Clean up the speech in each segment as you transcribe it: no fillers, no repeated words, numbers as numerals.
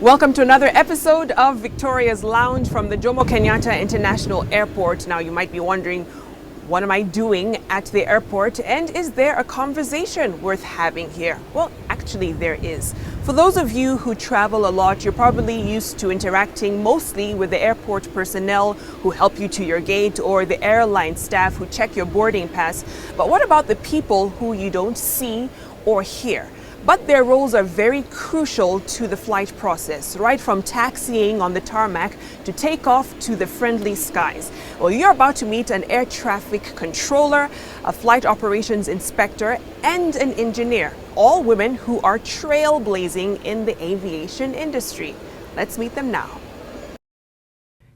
Welcome to another episode of Victoria's Lounge from the Jomo Kenyatta International Airport. Now you might be wondering, what am I doing at the airport, and is there a conversation worth having here? Well, actually there is. For those of you who travel a lot, you're probably used to interacting mostly with the airport personnel who help you to your gate or the airline staff who check your boarding pass. But what about the people who you don't see or hear? But their roles are very crucial to the flight process, right from taxiing on the tarmac to takeoff to the friendly skies. Well, you're about to meet an air traffic controller, a flight operations inspector, and an engineer, all women who are trailblazing in the aviation industry. Let's meet them now.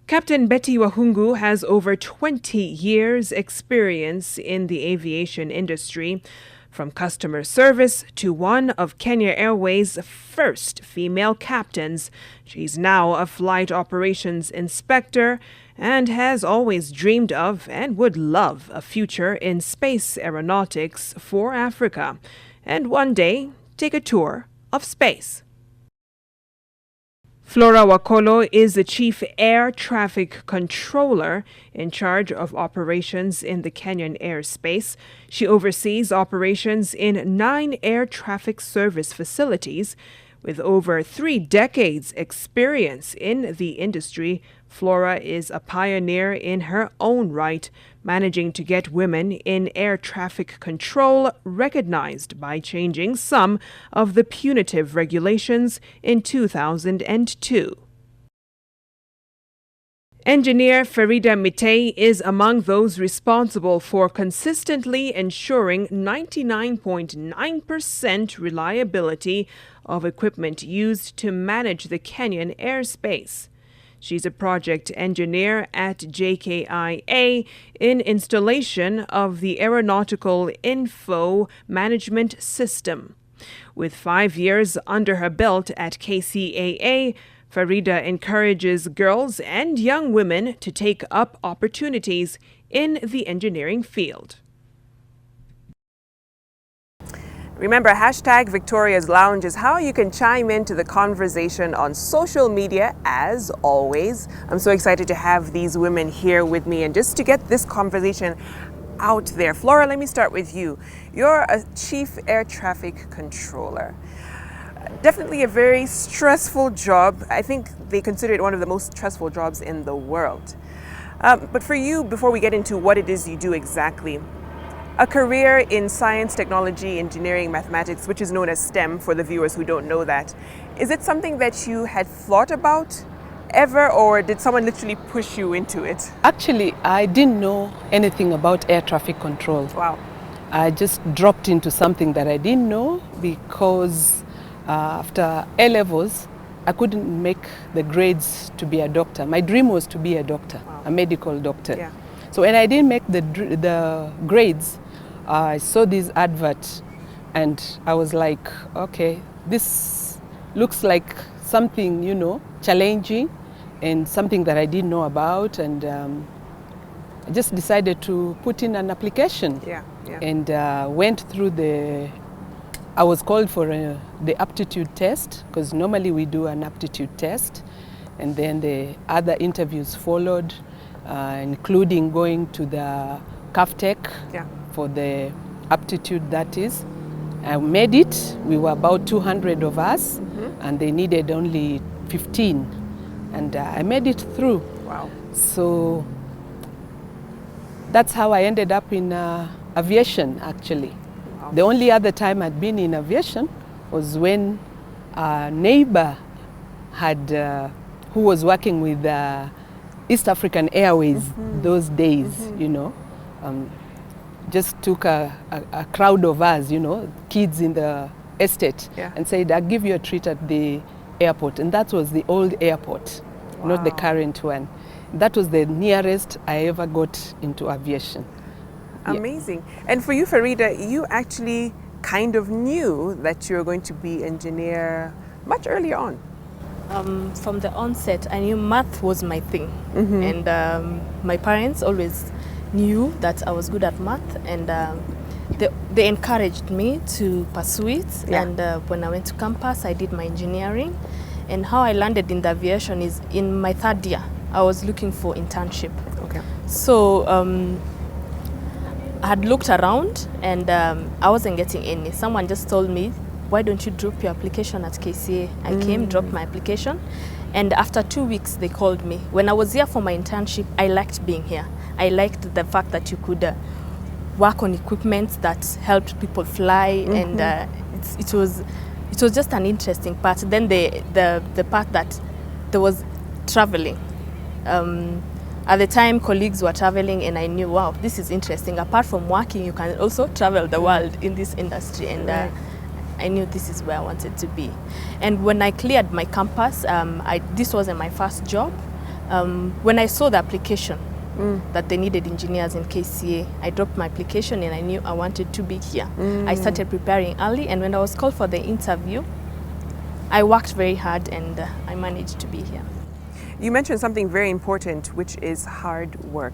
Captain Betty Wahungu has over 20 years' experience in the aviation industry. From customer service to one of Kenya Airways' first female captains, she's now a flight operations inspector and has always dreamed of and would love a future in space aeronautics for Africa, and one day take a tour of space. Flora Wakolo is the Chief Air Traffic Controller in charge of operations in the Kenyan airspace. She oversees operations in 9 air traffic service facilities. With over 3 decades' experience in the industry, Flora is a pioneer in her own right, managing to get women in air traffic control recognized by changing some of the punitive regulations in 2002. Engineer Farida Mitei is among those responsible for consistently ensuring 99.9% reliability of equipment used to manage the Kenyan airspace. She's a project engineer at JKIA in installation of the Aeronautical Info Management System. With 5 years under her belt at KCAA, Farida encourages girls and young women to take up opportunities in the engineering field. Remember, hashtag Victoria's Lounge is how you can chime into the conversation on social media, as always. I'm so excited to have these women here with me and just to get this conversation out there. Flora, let me start with you. You're a Chief Air Traffic Controller. Definitely a very stressful job. I think they consider it one of the most stressful jobs in the world. But for you, before we get into what it is you do exactly, a career in science, technology, engineering, mathematics, which is known as STEM for the viewers who don't know that, is it something that you had thought about ever, or did someone literally push you into it? Actually, I didn't know anything about air traffic control. Wow. I just dropped into something that I didn't know because after A-levels, I couldn't make the grades to be a doctor. My dream was to be a doctor, Wow. a medical doctor. Yeah. So when I didn't make the grades, I saw this advert and I was like, okay, this looks like something, challenging and something that I didn't know about, and I just decided to put in an application. Yeah. And went through I was called for the aptitude test, because normally we do an aptitude test, and then the other interviews followed, including going to the CAFTEC for the aptitude, that is. I made it. We were about 200 of us, and they needed only 15, and I made it through. Wow. So that's how I ended up in aviation, actually. Wow. The only other time I'd been in aviation was when a neighbor who was working with East African Airways those days, just took a crowd of us, kids in the estate, and said, I'll give you a treat at the airport. And that was the old airport, not the current one. That was the nearest I ever got into aviation. Amazing. And for you, Farida, you actually kind of knew that you were going to be engineer much earlier on. From the onset, I knew math was my thing. And my parents always knew that I was good at math, and they encouraged me to pursue it. And when I went to campus, I did my engineering. And how I landed in the aviation is in my third year. I was looking for internship. Okay. So I had looked around and I wasn't getting any. Someone just told me, why don't you drop your application at KCA? I came, dropped my application, and after 2 weeks they called me. When I was here for my internship, I liked being here. I liked the fact that you could work on equipment that helped people fly, and it was just an interesting part. Then the part that there was traveling. At the time, colleagues were traveling, and I knew, wow, this is interesting. Apart from working, you can also travel the world in this industry, and I knew this is where I wanted to be. And when I cleared my campus, this wasn't my first job. When I saw the application that they needed engineers in KCA, I dropped my application and I knew I wanted to be here. I started preparing early, and when I was called for the interview, I worked very hard and I managed to be here. You mentioned something very important, which is hard work.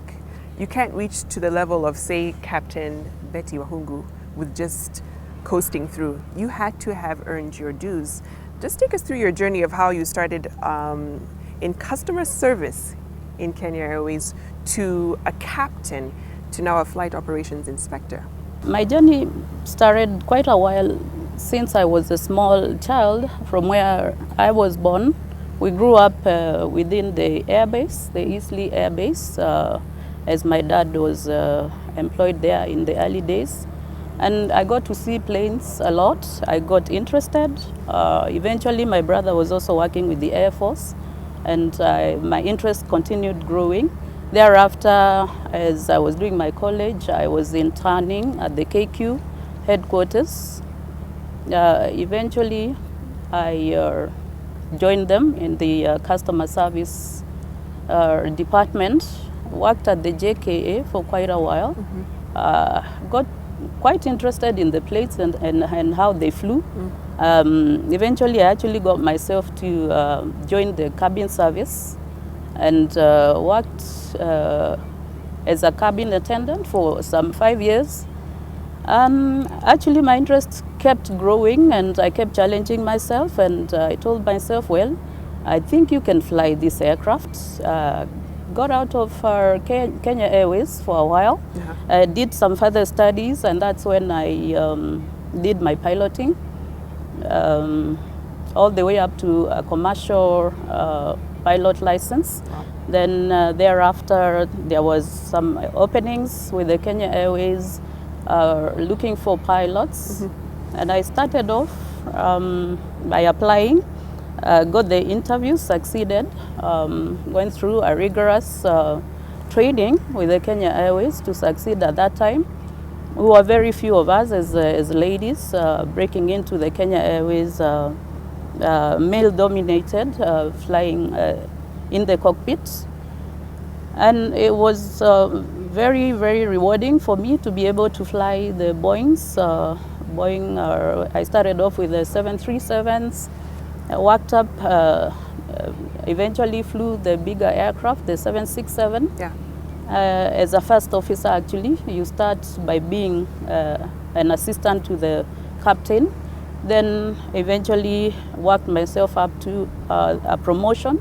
You can't reach to the level of, say, Captain Betty Wahungu with just coasting through. You had to have earned your dues. Just take us through your journey of how you started in customer service in Kenya Airways to a captain to now a flight operations inspector. My journey started quite a while since I was a small child from where I was born. We grew up within the airbase, the Eastleigh airbase, as my dad was employed there in the early days. And I got to see planes a lot. I got interested. Eventually, my brother was also working with the Air Force, and my interest continued growing. Thereafter, as I was doing my college, I was interning at the KQ headquarters. Eventually, I joined them in the customer service department, worked at the JKA for quite a while, got quite interested in the planes and how they flew. Eventually, I actually got myself to join the cabin service and worked as a cabin attendant for some 5 years. Actually, my interest kept growing and I kept challenging myself, and I told myself, well, I think you can fly this aircraft. Got out of Kenya Airways for a while, did some further studies, and that's when I did my piloting, all the way up to a commercial pilot license. Then thereafter, there was some openings with the Kenya Airways looking for pilots, and I started off by applying. Got the interview, succeeded, went through a rigorous training with the Kenya Airways to succeed at that time. We were very few of us as ladies breaking into the Kenya Airways male-dominated flying in the cockpit. And it was very, very rewarding for me to be able to fly the Boeings. I started off with the 737s. I worked up, eventually flew the bigger aircraft, the 767. Yeah. As a first officer, actually, you start by being an assistant to the captain. Then eventually worked myself up to a promotion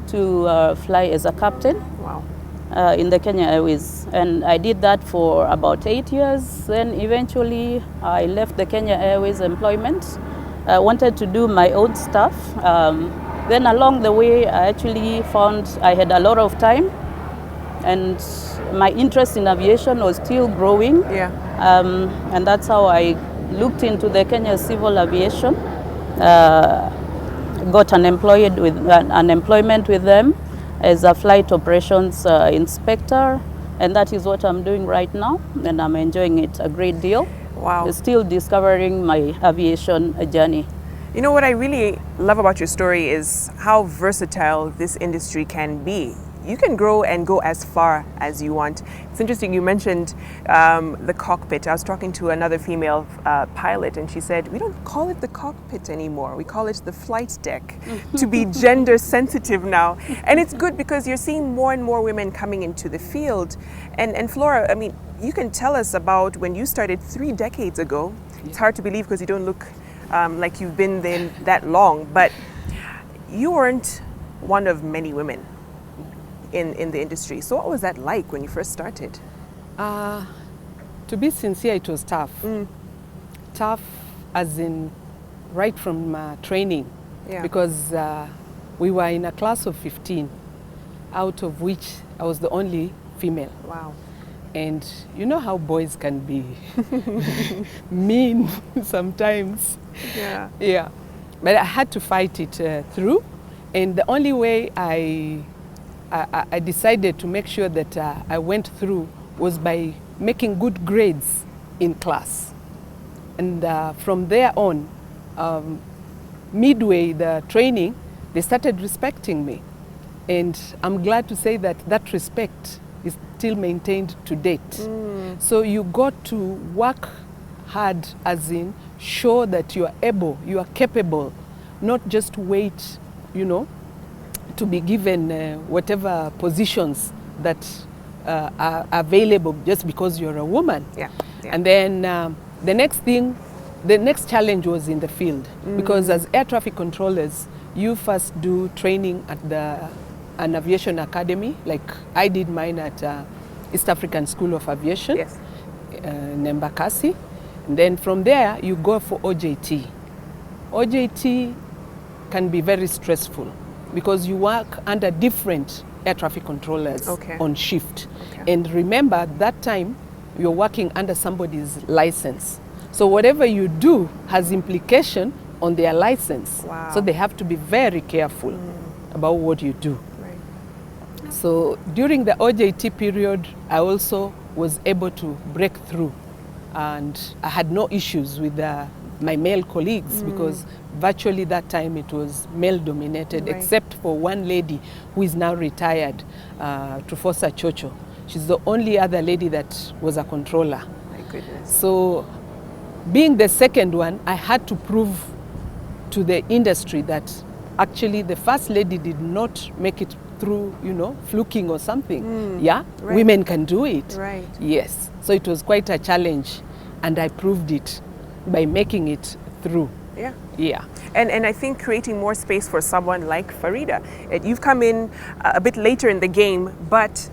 to fly as a captain. Wow. In the Kenya Airways. And I did that for about 8 years. Then eventually I left the Kenya Airways employment. I wanted to do my own stuff. Then along the way, I actually found I had a lot of time, and my interest in aviation was still growing. Yeah. And that's how I looked into the Kenya Civil Aviation, got unemployment with them as a flight operations inspector, and that is what I'm doing right now, and I'm enjoying it a great deal. Wow. Still discovering my aviation journey. You know what I really love about your story is how versatile this industry can be. You can grow and go as far as you want. It's interesting, you mentioned the cockpit. I was talking to another female pilot, and she said, we don't call it the cockpit anymore. We call it the flight deck to be gender sensitive now. And it's good because you're seeing more and more women coming into the field. And Flora, I mean, you can tell us about when you started 3 decades ago. It's hard to believe because you don't look like you've been there that long, but you weren't one of many women in the industry. So what was that like when you first started? To be sincere, it was tough. Tough as in right from training. Yeah. Because we were in a class of 15, out of which I was the only female. Wow. And you know how boys can be mean sometimes. Yeah. Yeah. But I had to fight it through. And the only way I decided to make sure that I went through was by making good grades in class. And from there on, midway the training, they started respecting me. And I'm glad to say that that respect is still maintained to date. So you got to work hard, as in show that you are able, you are capable, not just wait, you know, to be given whatever positions that are available just because you're a woman. Yeah. Yeah. And then the next challenge was in the field, because as air traffic controllers, you first do training at an aviation academy, like I did mine at East African School of Aviation, Yes. in Embakasi. And then from there, you go for OJT. OJT can be very stressful because you work under different air traffic controllers on shift. Okay. And remember, at that time, you're working under somebody's license. So whatever you do has implication on their license. Wow. So they have to be very careful about what you do. Right. So during the OJT period, I also was able to break through, and I had no issues with my male colleagues because virtually that time it was male dominated, Right. except for one lady who is now retired, Trufosa Chocho. She's the only other lady that was a controller. My goodness. So being the second one, I had to prove to the industry that actually the first lady did not make it through, you know, fluking or something. Yeah, Right. women can do it. Right. Yes, so it was quite a challenge, and I proved it by making it through. Yeah. Yeah. And I think creating more space for someone like Farida. You've come in a bit later in the game, but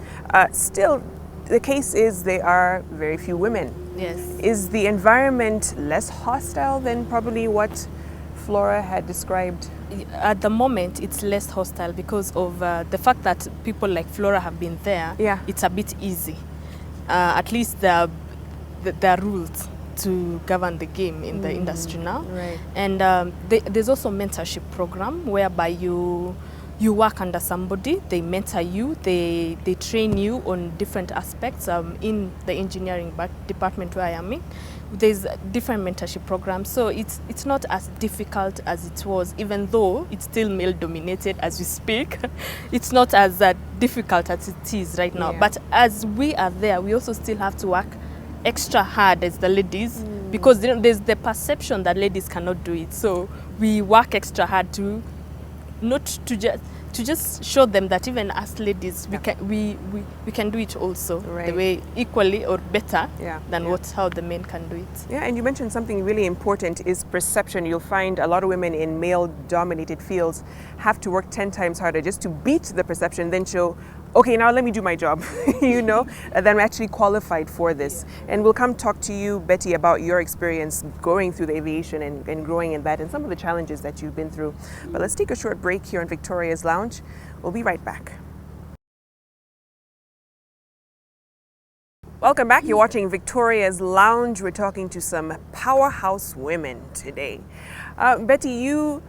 still the case is there are very few women. Yes. Is the environment less hostile than probably what Flora had described? At the moment, it's less hostile because of the fact that people like Flora have been there. Yeah. It's a bit easy. At least there are rules to govern the game in the industry now. Right. And there's also mentorship program whereby you work under somebody, they mentor you, they train you on different aspects in the engineering department where I am in. There's different mentorship programs, so it's not as difficult as it was, even though it's still male dominated as we speak. It's not as difficult as it is right now. Yeah. But as we are there, we also still have to work extra hard as the ladies, because there's the perception that ladies cannot do it. So we work extra hard to not to just show them that even as ladies we can do it also, Right. the way equally or better Yeah, than yeah. how the men can do it. Yeah, and you mentioned something really important is perception. You'll find a lot of women in male-dominated fields have to work 10 times harder just to beat the perception, then show, okay, now let me do my job, you know, that I'm actually qualified for this. And we'll come talk to you, Betty, about your experience going through the aviation and growing in that and some of the challenges that you've been through. But let's take a short break here in Victoria's Lounge. We'll be right back. Welcome back. You're watching Victoria's Lounge. We're talking to some powerhouse women today. Betty, you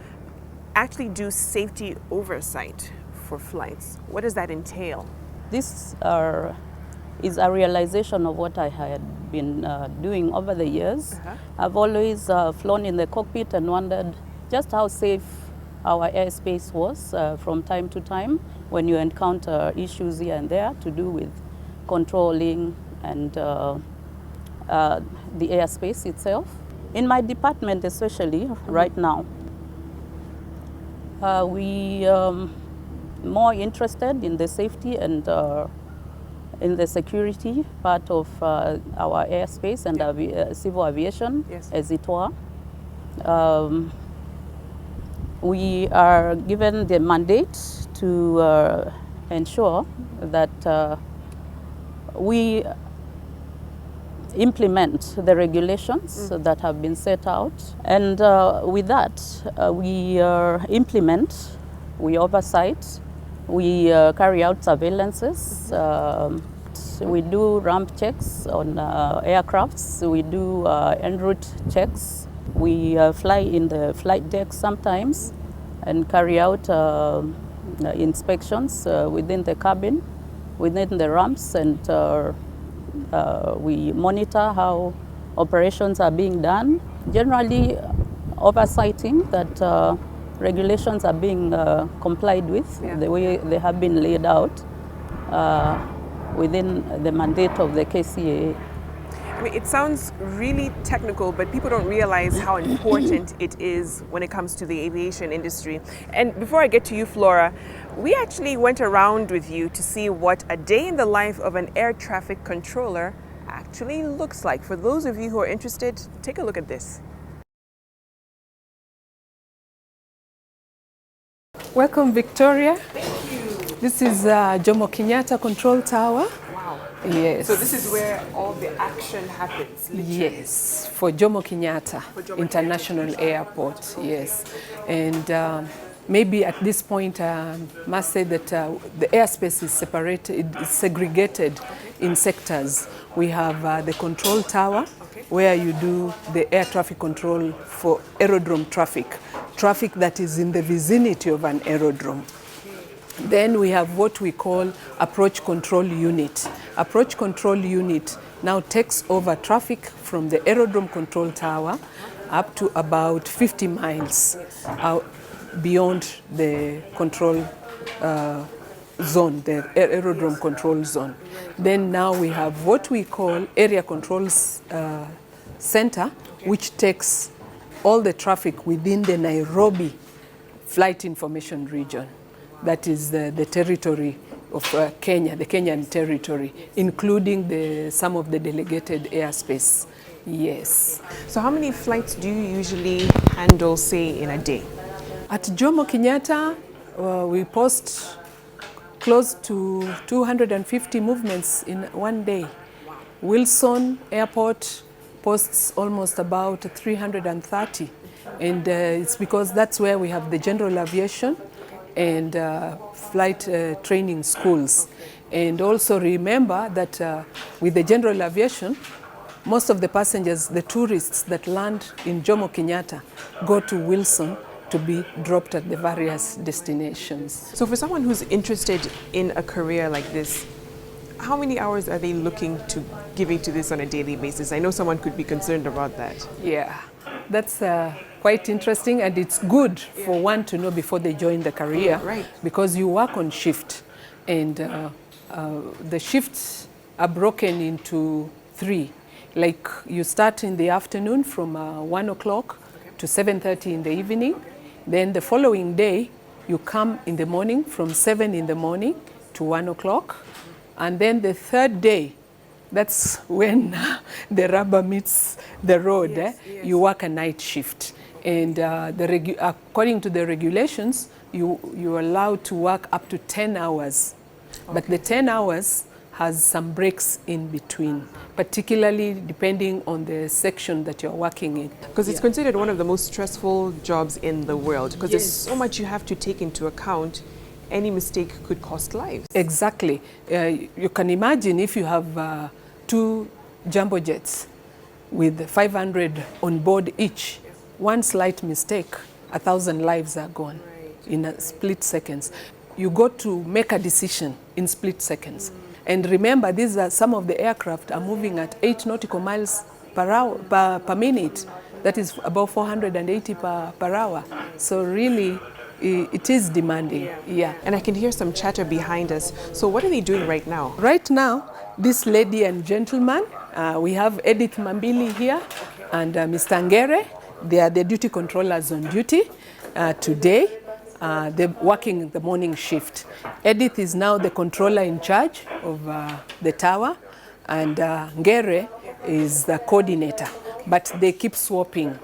actually do safety oversight for flights. What does that entail? This is a realization of what I had been doing over the years. I've always flown in the cockpit and wondered just how safe our airspace was from time to time when you encounter issues here and there to do with controlling and the airspace itself. In my department especially, right now, we more interested in the safety and in the security part of our airspace and civil aviation, Yes. as it were. we are given the mandate to ensure that we implement the regulations that have been set out. And with that, we implement, we oversight, we carry out surveillances, we do ramp checks on aircrafts, we do en route checks, we fly in the flight deck sometimes and carry out inspections within the cabin, within the ramps, and we monitor how operations are being done, generally oversighting that regulations are being complied with the way they have been laid out within the mandate of the KCAA. I mean, it sounds really technical, but people don't realize how important it is when it comes to the aviation industry. And before I get to you, Flora, we actually went around with you to see what a day in the life of an air traffic controller actually looks like. For those of you who are interested, take a look at this. Welcome, Victoria. Thank you. This is Jomo Kenyatta Control Tower. Wow. Yes. So this is where all the action happens. Literally. Yes, for Jomo Kenyatta International Kenyatta. Airport. Yes, and maybe at this point, must say that the airspace is separated, it's segregated in sectors. We have the control tower, where you do the air traffic control for aerodrome traffic that is in the vicinity of an aerodrome. Then we have what we call approach control unit. Approach control unit now takes over traffic from the aerodrome control tower up to about 50 miles out beyond the control zone, the aerodrome control zone. Then now we have what we call area controls center, which takes all the traffic within the Nairobi flight information region. That is the territory of Kenya, the Kenyan territory, including some of the delegated airspace. Yes. So how many flights do you usually handle, say, in a day? At Jomo Kenyatta, we post close to 250 movements in one day. Wilson Airport posts almost about 330. And it's because that's where we have the general aviation and flight training schools. And also remember that with the general aviation, most of the passengers, the tourists that land in Jomo Kenyatta, go to Wilson to be dropped at the various destinations. So for someone who's interested in a career like this, how many hours are they looking to giving to this on a daily basis? I know someone could be concerned about that. Yeah, that's quite interesting, and it's good for one to know before they join the career, Right. because you work on shift, and the shifts are broken into three. Like you start in the afternoon from 1 o'clock to 7:30 in the evening. Then the following day, you come in the morning from 7 in the morning to 1 o'clock. And then the third day, that's when the rubber meets the road. Yes. You work a night shift. And according to the regulations, you're allowed to work up to 10 hours. But the 10 hours has some breaks in between, particularly depending on the section that you're working in. Because it's considered one of the most stressful jobs in the world, because there's Yes. so much you have to take into account. Any mistake could cost lives. Exactly. You can imagine if you have 2 jumbo jets with 500 on board each, one slight mistake, 1,000 lives are gone in a split seconds. You got to make a decision in split seconds. And remember, these are some of the aircraft are moving at 8 nautical miles per minute. That is about 480 per hour. So really, it is demanding. Yeah. And I can hear some chatter behind us. So what are they doing right now? Right now, this lady and gentleman, we have Edith Mambili here and Mr. Ngere. They are the duty controllers on duty today. They're working the morning shift. Edith is now the controller in charge of the tower, and Ngere is the coordinator. But they keep swapping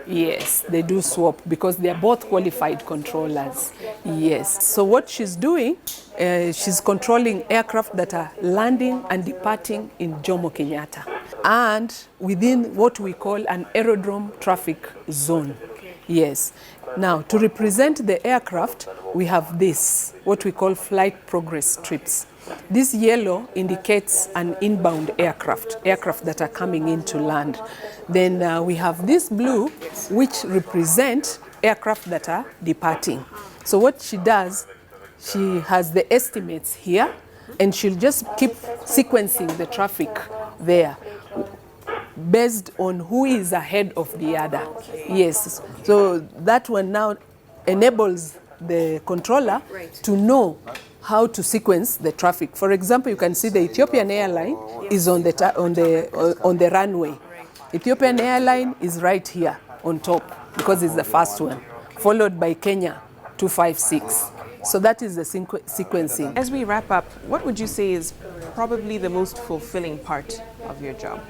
Yes, they do swap because they are both qualified controllers. Yes. So what she's doing, she's controlling aircraft that are landing and departing in Jomo Kenyatta and within what we call an aerodrome traffic zone. Yes. Now, to represent the aircraft, we have this, what we call flight progress strips. This yellow indicates an inbound aircraft that are coming in to land. Then we have this blue, which represent aircraft that are departing. So what she does, she has the estimates here, and she'll just keep sequencing the traffic there based on who is ahead of the other. Yes, so that one now enables the controller to know how to sequence the traffic. For example, you can see the Ethiopian airline is on the runway. Ethiopian airline is right here on top because it's the first one, followed by Kenya 256. So that is the sequencing. As we wrap up, what would you say is probably the most fulfilling part of your job?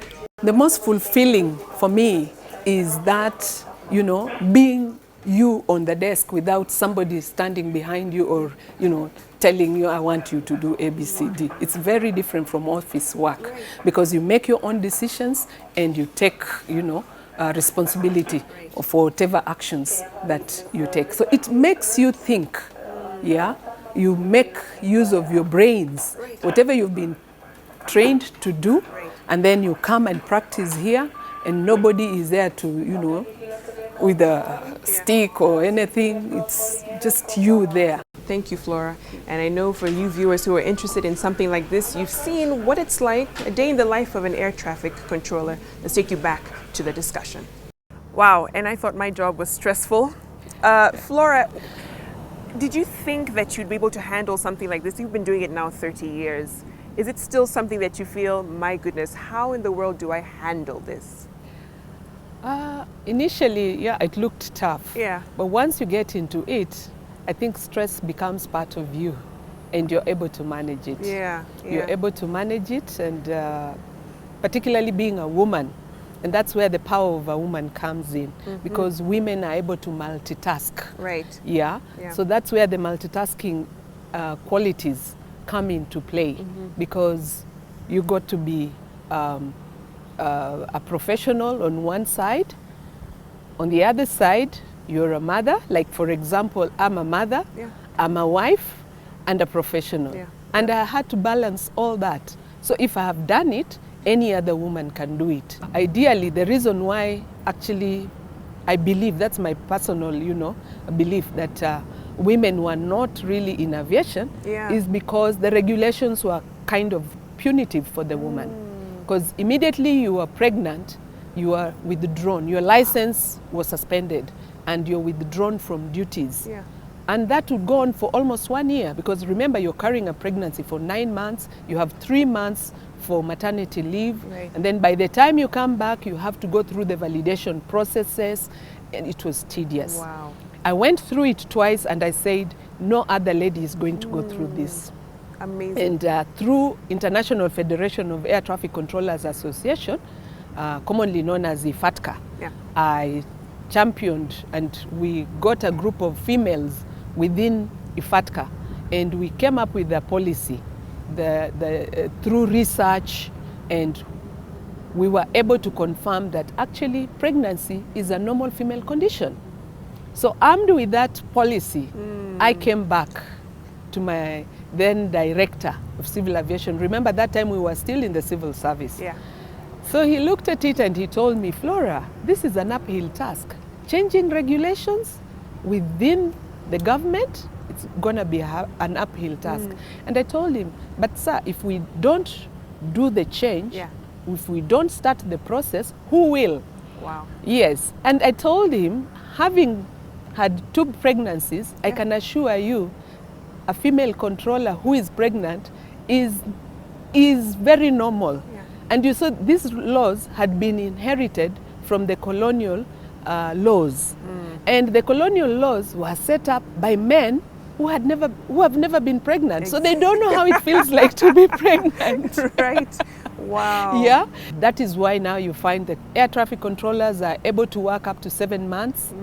The most fulfilling for me is that, you know, being you on the desk without somebody standing behind you or, you know, telling you, I want you to do A, B, C, D. It's very different from office work because you make your own decisions and you take, you know, responsibility for whatever actions that you take. So it makes you think, yeah? You make use of your brains, whatever you've been trained to do, and then you come and practice here and nobody is there to, you know, with a stick or anything. It's just you there. Thank you, Flora. And I know for you viewers who are interested in something like this, you've seen what it's like, a day in the life of an air traffic controller. Let's take you back to the discussion. Wow, and I thought my job was stressful. Flora, did you think that you'd be able to handle something like this? You've been doing it now 30 years. Is it still something that you feel, my goodness, how in the world do I handle this? Initially, yeah, it looked tough. Yeah. But once you get into it, I think stress becomes part of you and you're able to manage it. Yeah. You're able to manage it, and particularly being a woman. And that's where the power of a woman comes in, because women are able to multitask. Right. Yeah. So that's where the multitasking qualities come into play, because you got to be a professional on one side. On the other side, you're a mother. Like, for example, I'm a mother, I'm a wife, and a professional. And I had to balance all that. So if I have done it, any other woman can do it. Ideally, the reason why actually I believe, that's my personal, you know, belief, that women were not really in aviation is because the regulations were kind of punitive for the woman. Because immediately you are pregnant, you are withdrawn. Your license was suspended and you're withdrawn from duties. And that would go on for almost 1 year, because remember, you're carrying a pregnancy for 9 months, you have 3 months for maternity leave, and then by the time you come back, you have to go through the validation processes, and it was tedious. Wow. I went through it twice and I said, no other lady is going to go through this. Amazing. And through International Federation of Air Traffic Controllers Association, commonly known as the FATCA, I championed, and we got a group of females within IFATCA, and we came up with a policy through research, and we were able to confirm that actually pregnancy is a normal female condition. So armed with that policy, I came back to my then director of civil aviation. Remember, that time we were still in the civil service. So he looked at it and he told me, Flora, this is an uphill task. Changing regulations within the government, it's going to be an uphill task. And I told him, but sir, if we don't do the change, if we don't start the process, who will? Wow. Yes. And I told him, having had 2 pregnancies, I can assure you, a female controller who is pregnant is very normal. And you saw these laws had been inherited from the colonial laws. And the colonial laws were set up by men who have never been pregnant. So they don't know how it feels like to be pregnant. Right. Wow. Yeah, that is why now you find that air traffic controllers are able to work up to 7 months.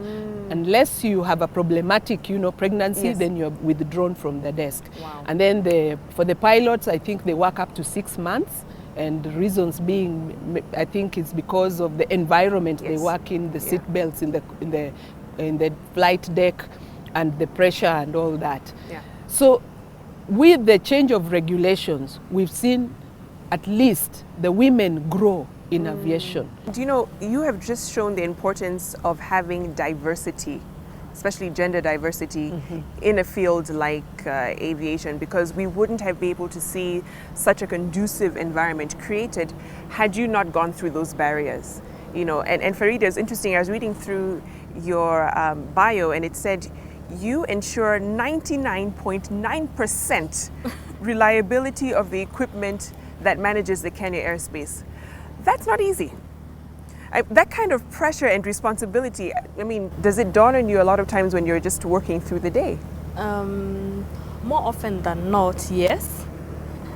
Unless you have a problematic, pregnancy, Yes. then you're withdrawn from the desk. Wow. And then for the pilots, I think they work up to 6 months. And the reasons being, I think it's because of the environment they Yes. work in, the Yeah. seat belts in the flight deck, and the pressure and all that. Yeah. So with the change of regulations, we've seen at least the women grow in aviation. Do you know, you have just shown the importance of having diversity, especially gender diversity, in a field like aviation, because we wouldn't have been able to see such a conducive environment created had you not gone through those barriers. And Farida, it's interesting, I was reading through your bio, and it said you ensure 99.9% reliability of the equipment that manages the Kenya airspace. That's not easy. That kind of pressure and responsibility, I mean, does it dawn on you a lot of times when you're just working through the day? More often than not, yes.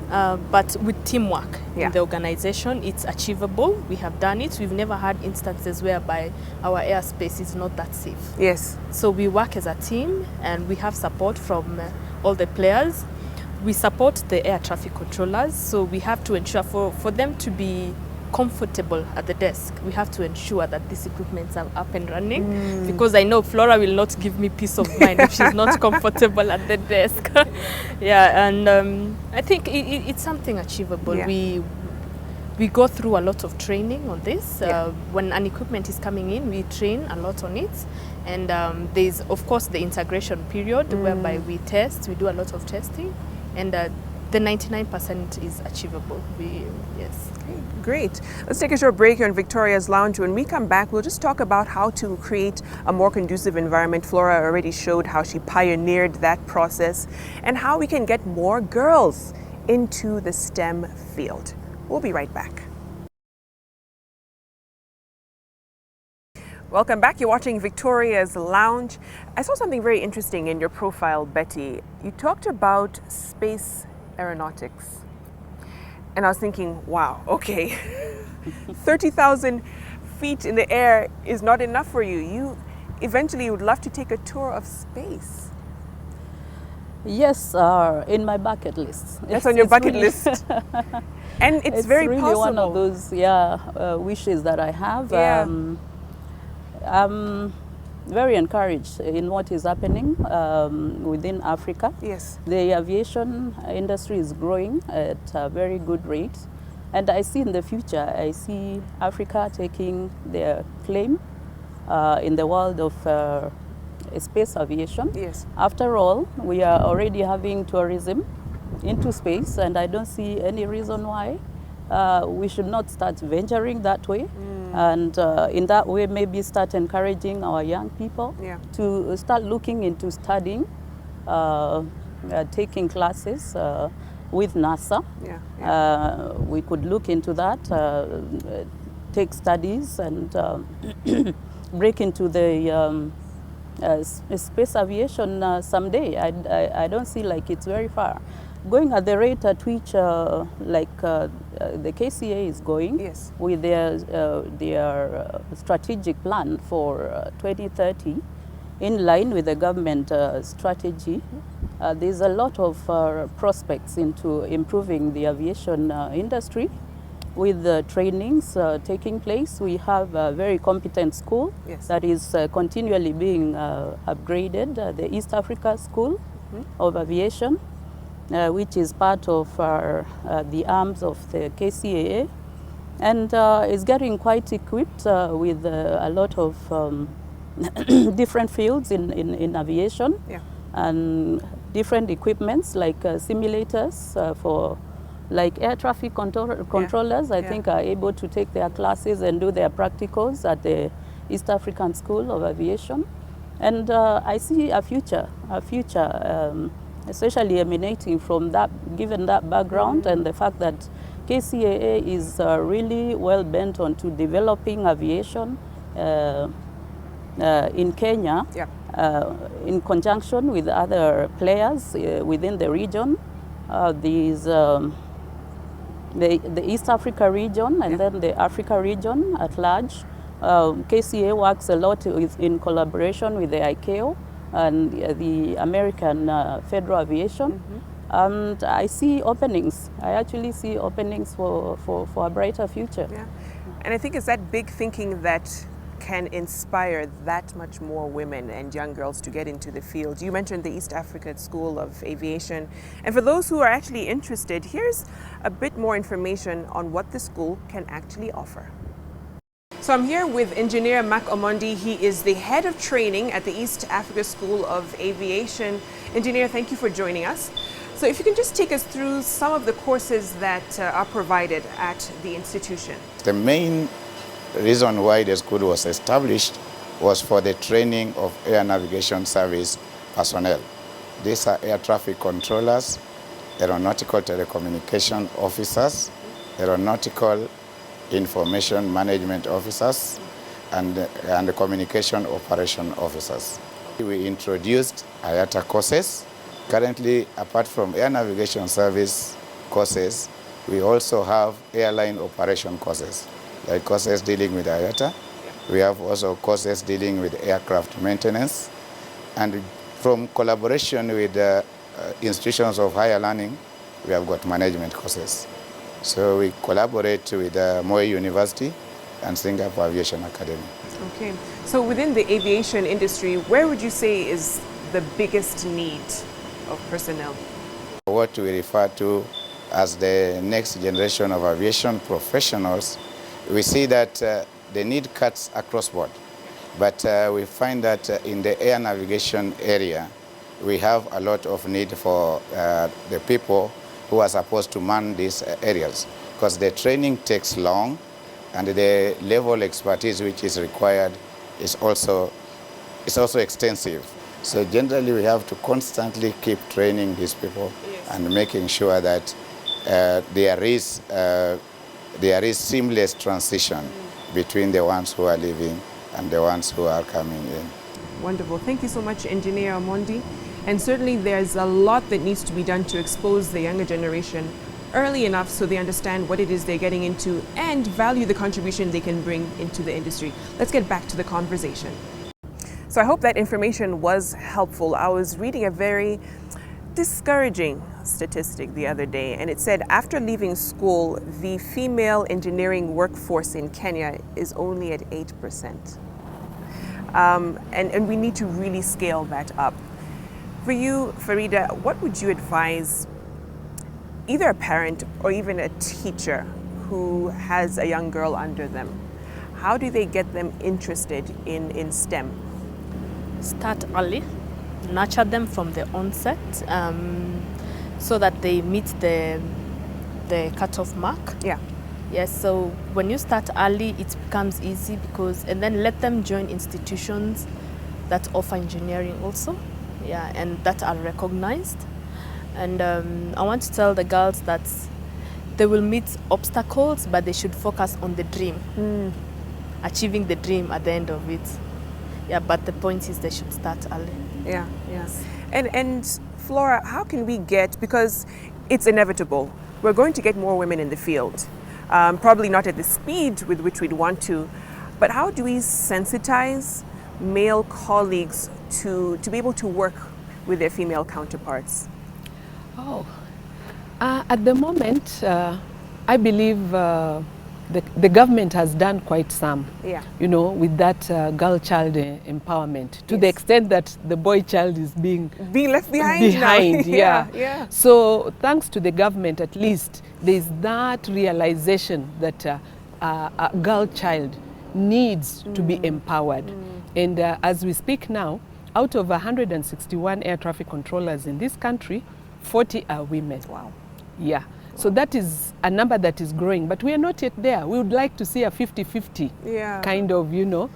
But with teamwork Yeah. in the organization, it's achievable. We have done it. We've never had instances whereby our airspace is not that safe. Yes. So we work as a team, and we have support from all the players. We support the air traffic controllers, so we have to ensure for them to be comfortable at the desk, we have to ensure that these equipments are up and running, because I know Flora will not give me peace of mind if she's not comfortable at the desk. Yeah, and I think it's something achievable. Yeah. We go through a lot of training on this. Yeah. When an equipment is coming in, we train a lot on it. And there's, of course, the integration period whereby we test, we do a lot of testing. And the 99% is achievable. Yes. Okay, great. Let's take a short break here on Victoria's Lounge. When we come back, we'll just talk about how to create a more conducive environment. Flora already showed how she pioneered that process, and how we can get more girls into the STEM field. We'll be right back. Welcome back. You're watching Victoria's Lounge. I saw something very interesting in your profile, Betty. You talked about space aeronautics. And I was thinking, wow, okay, 30,000 feet in the air is not enough for you. You eventually would love to take a tour of space. Yes, in my bucket list. That's on your bucket list. And it's very really possible. one of those wishes that I have. Yeah. I'm very encouraged in what is happening within Africa. Yes. The aviation industry is growing at a very good rate. And I see in the future, I see Africa taking their claim in the world of space aviation. Yes. After all, we are already having tourism into space, and I don't see any reason why we should not start venturing that way. And in that way, maybe start encouraging our young people to start looking into studying, taking classes with NASA. We could look into that, take studies, and break into the space aviation someday. I don't see like it's very far. Going at the rate at which the KCA is going with their strategic plan for 2030, in line with the government strategy, there's a lot of prospects into improving the aviation industry. With the trainings taking place, we have a very competent school that is continually being upgraded, the East Africa School of Aviation, which is part of the arms of the KCAA, and is getting quite equipped with a lot of different fields in aviation, and different equipments like simulators for like air traffic controllers. I think are able to take their classes and do their practicals at the East African School of Aviation. And I see a future, especially emanating from that, given that background and the fact that KCAA is really well bent on to developing aviation in Kenya in conjunction with other players within the region. These the East Africa region and then the Africa region at large. KCA works a lot in collaboration with the ICAO and the American Federal Aviation. And I see openings. I actually see openings for a brighter future. Yeah. And I think it's that big thinking that can inspire that much more women and young girls to get into the field. You mentioned the East Africa School of Aviation. And for those who are actually interested, here's a bit more information on what the school can actually offer. So I'm here with Engineer Mac Omondi. He is the head of training at the East Africa School of Aviation. Engineer, thank you for joining us. So if you can just take us through some of the courses that are provided at the institution. The main reason why the school was established was for the training of air navigation service personnel. These are air traffic controllers, aeronautical telecommunication officers, aeronautical information management officers, and the communication operation officers. We introduced IATA courses. Currently, apart from air navigation service courses, we also have airline operation courses, like courses dealing with IATA. We have also courses dealing with aircraft maintenance. And from collaboration with institutions of higher learning, we have got management courses. So we collaborate with Moi University and Singapore Aviation Academy. Okay. So within the aviation industry, where would you say is the biggest need of personnel? What we refer to as the next generation of aviation professionals, we see that the need cuts across board. But we find that in the air navigation area, we have a lot of need for the people who are supposed to man these areas, because the training takes long and the level of expertise which is required is also extensive. So generally we have to constantly keep training these people and making sure that there is seamless transition between the ones who are leaving and the ones who are coming in. Wonderful. Thank you so much, Engineer Omondi. And certainly there's a lot that needs to be done to expose the younger generation early enough so they understand what it is they're getting into and value the contribution they can bring into the industry. Let's get back to the conversation. So I hope that information was helpful. I was reading a very discouraging statistic the other day, and it said after leaving school, the female engineering workforce in Kenya is only at 8%. And we need to really scale that up. For you, Farida, what would you advise either a parent or even a teacher who has a young girl under them? How do they get them interested in STEM? Start early, nurture them from the onset so that they meet the cutoff mark. Yeah. Yes, so when you start early, it becomes easy and then let them join institutions that offer engineering also. Yeah, and that are recognized. And I want to tell the girls that they will meet obstacles, but they should focus on the dream, achieving the dream at the end of it. Yeah, but the point is they should start early. Yeah, yes. And Flora, how can we get, because it's inevitable, we're going to get more women in the field, probably not at the speed with which we'd want to, but how do we sensitize male colleagues to be able to work with their female counterparts? At the moment, I believe the government has done quite some, with that girl-child empowerment, to the extent that the boy-child is being left behind now. Yeah. So thanks to the government, at least, there's that realization that a girl-child needs to be empowered. And as we speak now, out of 161 air traffic controllers in this country, 40 are women. Wow. Yeah. So that is a number that is growing, but we are not yet there. We would like to see a 50-50 kind of,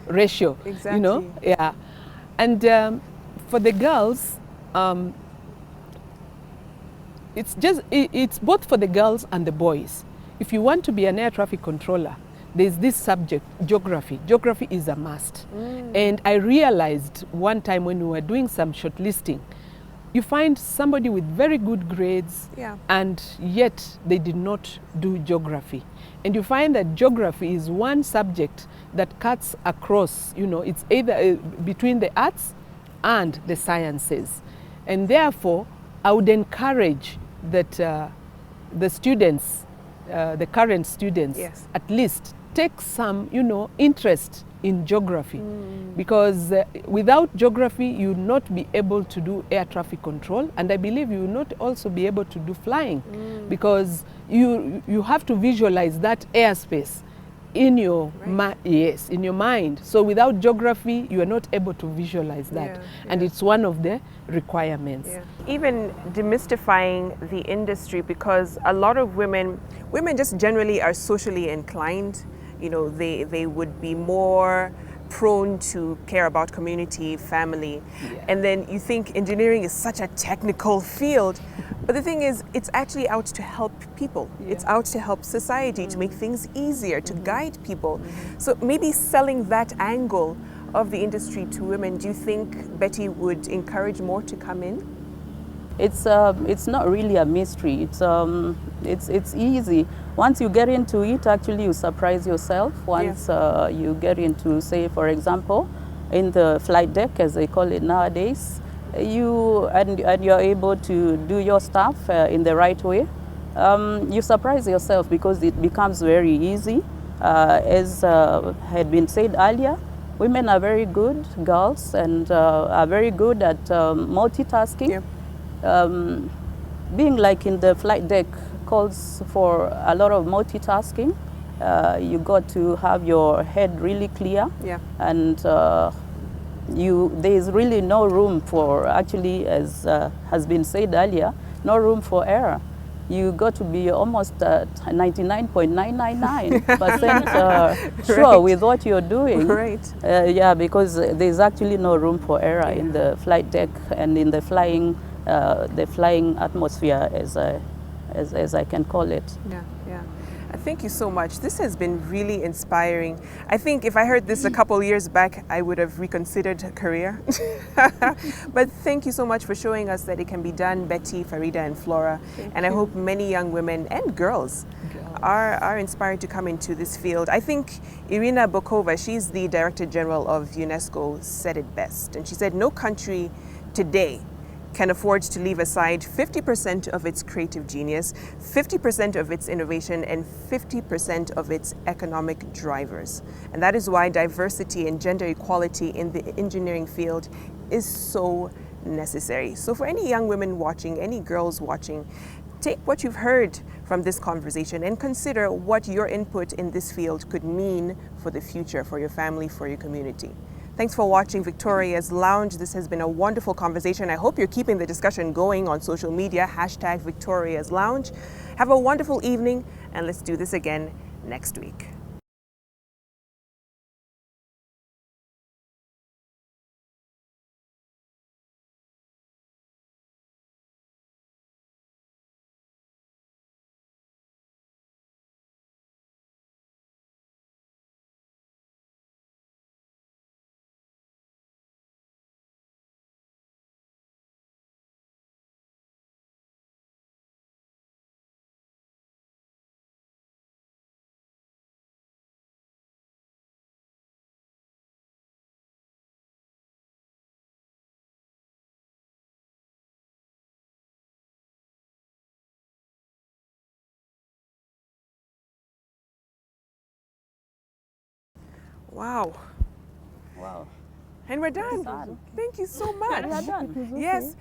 ratio. Exactly. Yeah. And for the girls, it's both for the girls and the boys. If you want to be an air traffic controller, there's this subject, geography. Geography is a must. And I realized one time when we were doing some shortlisting, you find somebody with very good grades, Yeah. and yet they did not do geography. And you find that geography is one subject that cuts across, you know, it's either between the arts and the sciences. And therefore, I would encourage that the students, the current students, Yes. at least take some, you know, interest in geography, because without geography you will not be able to do air traffic control, and I believe you will not also be able to do flying, because you have to visualize that airspace in your yes, in your mind. So without geography you are not able to visualize that, and it's one of the requirements. Even demystifying the industry, because a lot of women just generally are socially inclined. You know, they would be more prone to care about community, family. And then you think engineering is such a technical field. But the thing is, it's actually out to help people. It's out to help society, to make things easier, to guide people. So maybe selling that angle of the industry to women, do you think Betty would encourage more to come in? It's not really a mystery. It's easy. Once you get into it, actually you surprise yourself. Once you get into, say, for example, in the flight deck, as they call it nowadays, you're able to do your stuff in the right way. You surprise yourself because it becomes very easy. As had been said earlier, women are very good girls and are very good at multitasking. Being like in the flight deck calls for a lot of multitasking. You got to have your head really clear, and there is really no room for, actually, as has been said earlier, no room for error. You got to be almost 99.999% sure with what you're doing. Yeah, because there's actually no room for error in the flight deck and in the flying atmosphere, as I can call it. Thank you so much. This has been really inspiring. I think if I heard this a couple years back, I would have reconsidered a career. But thank you so much for showing us that it can be done, Betty, Farida, and Flora. I hope many young women and girls are inspired to come into this field. I think Irina Bokova, she's the Director General of UNESCO, said it best. And she said, no country today can afford to leave aside 50% of its creative genius, 50% of its innovation, and 50% of its economic drivers. And that is why diversity and gender equality in the engineering field is so necessary. So for any young women watching, any girls watching, take what you've heard from this conversation and consider what your input in this field could mean for the future, for your family, for your community. Thanks for watching Victoria's Lounge. This has been a wonderful conversation. I hope you're keeping the discussion going on social media, #Victoria's Lounge. Have a wonderful evening, and let's do this again next week. Wow. Wow. And we're done. Thank you so much. We are done. Yes.